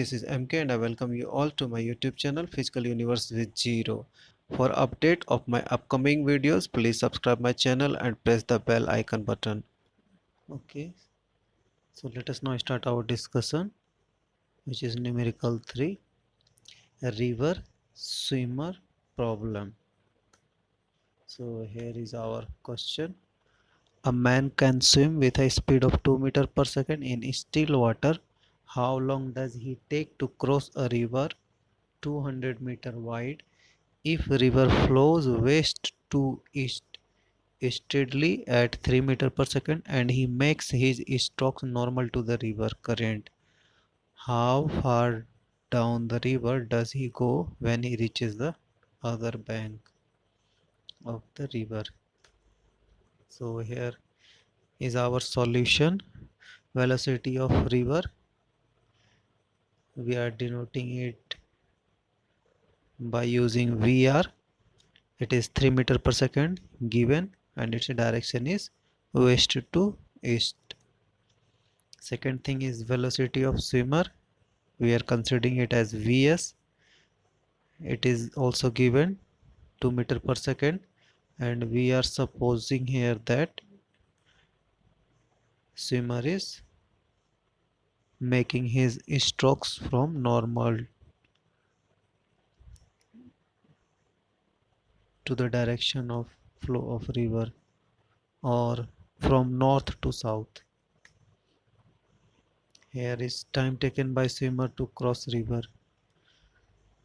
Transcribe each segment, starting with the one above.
this is MK and I welcome you all to my YouTube channel Physical Universe with Zero. For update of my upcoming videos, please subscribe my channel and press the bell icon button. Okay, so let us now start our discussion, which is numerical 3, a river swimmer problem. So here is our question. A man can swim with a speed of 2 meters per second in still water. How long does he take to cross a river 200-meter wide if river flows west to east steadily at 3 meters per second and he makes his strokes normal to the river current? How far down the river does he go when he reaches the other bank of the river? So here is our solution. Velocity of river, we are denoting it by using VR. It is 3 meter per second given and its direction is west to east. Second thing is velocity of swimmer. We are considering it as Vs. It is also given 2 meter per second and we are supposing here that swimmer is making his strokes from normal to the direction of flow of river or from north to south. Here is time taken by swimmer to cross river,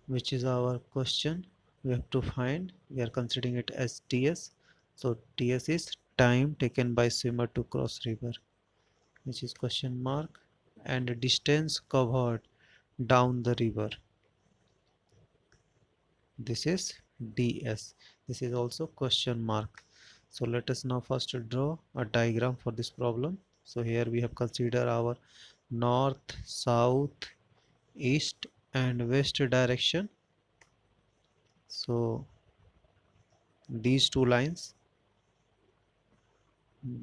which is our question. We have to find, we are considering it as TS. So TS is time taken by swimmer to cross river, which is question mark, and distance covered down the river. This is DS. This is also question mark. So let us now first draw a diagram for this problem. So here we have considered our north, south, east and west direction. So these two lines,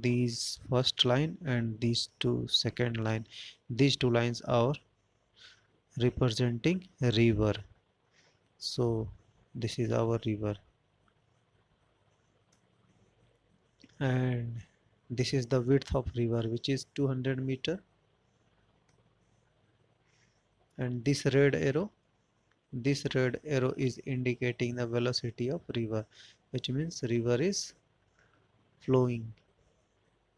these first line and these two second line, these two lines are representing river. So this is our river and this is the width of river, which is 200 meter, and this red arrow is indicating the velocity of river, which means river is flowing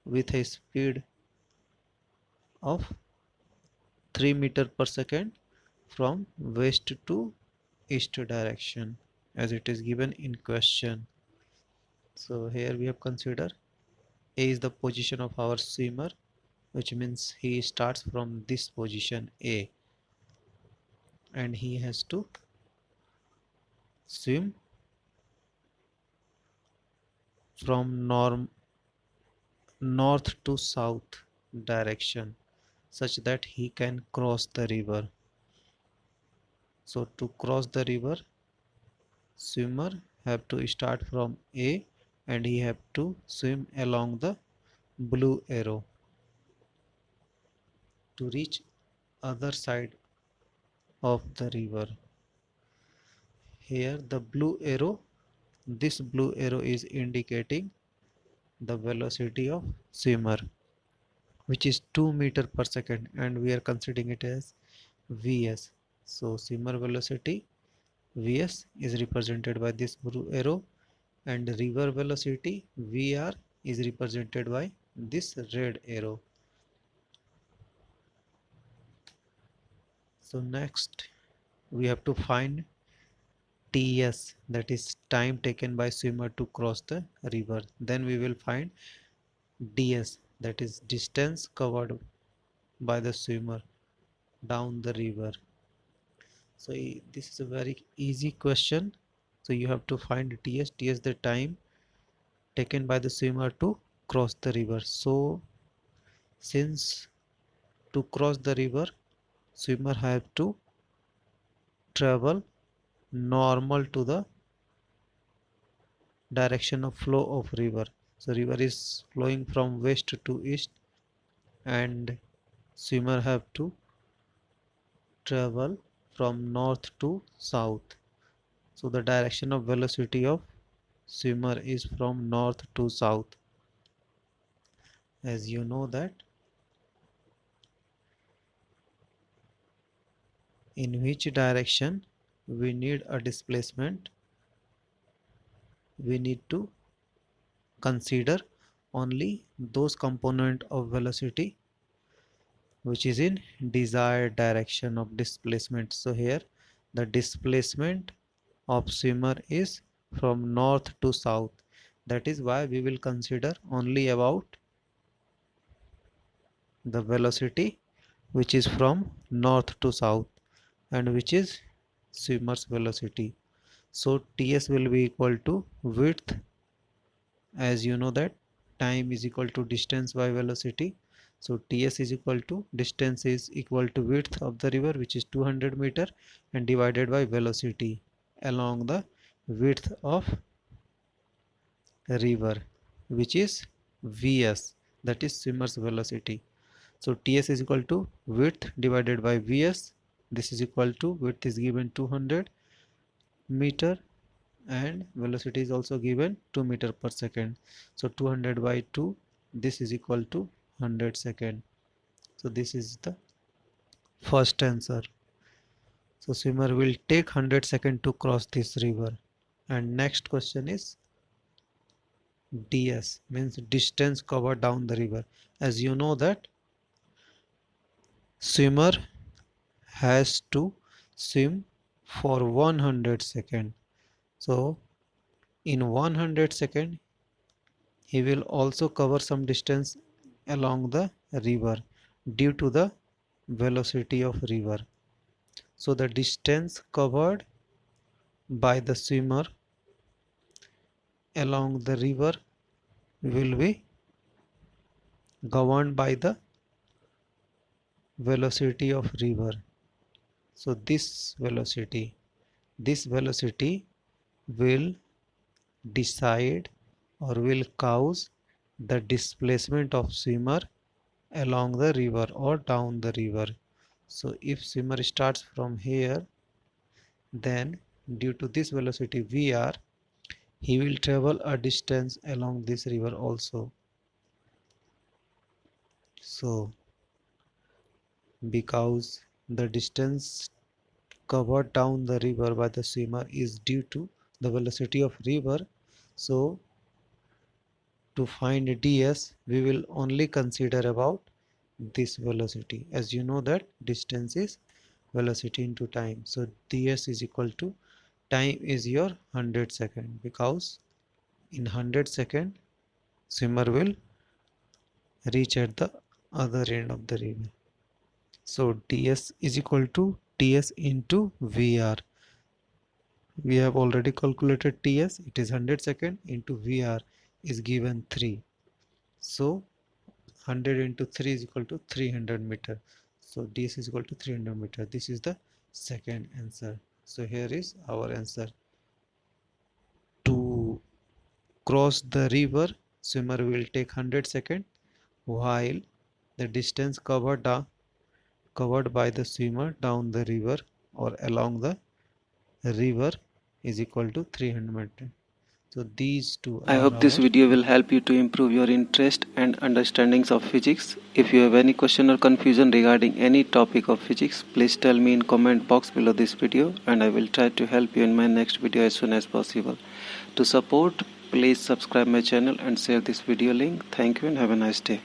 with a speed of 3 meter per second from west to east direction as it is given in question. So here we have considered A is the position of our swimmer, which means he starts from this position A and he has to swim from north to south direction such that he can cross the river. So to cross the river, swimmer have to start from A and he have to swim along the blue arrow to reach other side of the river. Here the blue arrow, this blue arrow is indicating the velocity of swimmer, which is 2 meter per second and we are considering it as Vs. So swimmer velocity Vs is represented by this blue arrow and river velocity Vr is represented by this red arrow. So next we have to find TS, that is time taken by swimmer to cross the river. Then we will find DS, that is distance covered by the swimmer down the river. So this is a very easy question. So you have to find TS the time taken by the swimmer to cross the river. So since to cross the river, swimmer have to travel normal to the direction of flow of river. So river is flowing from west to east and swimmer have to travel from north to south. So the direction of velocity of swimmer is from north to south. As you know that in which direction we need a displacement, we need to consider only those component of velocity which is in desired direction of displacement. So here the displacement of swimmer is from north to south. That is why we will consider only about the velocity which is from north to south and which is swimmer's velocity. So Ts will be equal to width, as you know that time is equal to distance by velocity. So Ts is equal to distance is equal to width of the river, which is 200 meter, and divided by velocity along the width of river, which is Vs, that is swimmer's velocity. So Ts is equal to width divided by Vs. This is equal to width is given 200 meter and velocity is also given 2 meter per second. So 200 by 2, this is equal to 100 second. So this is the first answer. So swimmer will take 100 second to cross this river. And next question is ds, means distance covered down the river. As you know that swimmer has to swim for 100 second. So in 100 second he will also cover some distance along the river due to the velocity of river. So the distance covered by the swimmer along the river will be governed by the velocity of river. So this velocity will decide or will cause the displacement of swimmer along the river or down the river. So if swimmer starts from here, then due to this velocity Vr, he will travel a distance along this river also. So because the distance covered down the river by the swimmer is due to the velocity of river, so to find ds we will only consider about this velocity. As you know that distance is velocity into time, so ds is equal to time is your 100 second, because in 100 second swimmer will reach at the other end of the river. So ds is equal to ts into vr. We have already calculated ts, it is 100 second, into vr is given 3. So 100 into 3 is equal to 300 meter. So ds is equal to 300 meter. This is the second answer. So here is our answer. To cross the river, swimmer will take 100 seconds, while the distance covered by the swimmer down the river or along the river is equal to 300 meters. So these two are I hope this video will help you to improve your interest and understandings of physics. If you have any question or confusion regarding any topic of physics, please tell me in comment box below this video and I will try to help you in my next video as soon as possible. To support, please subscribe my channel and share this video link. Thank you and have a nice day.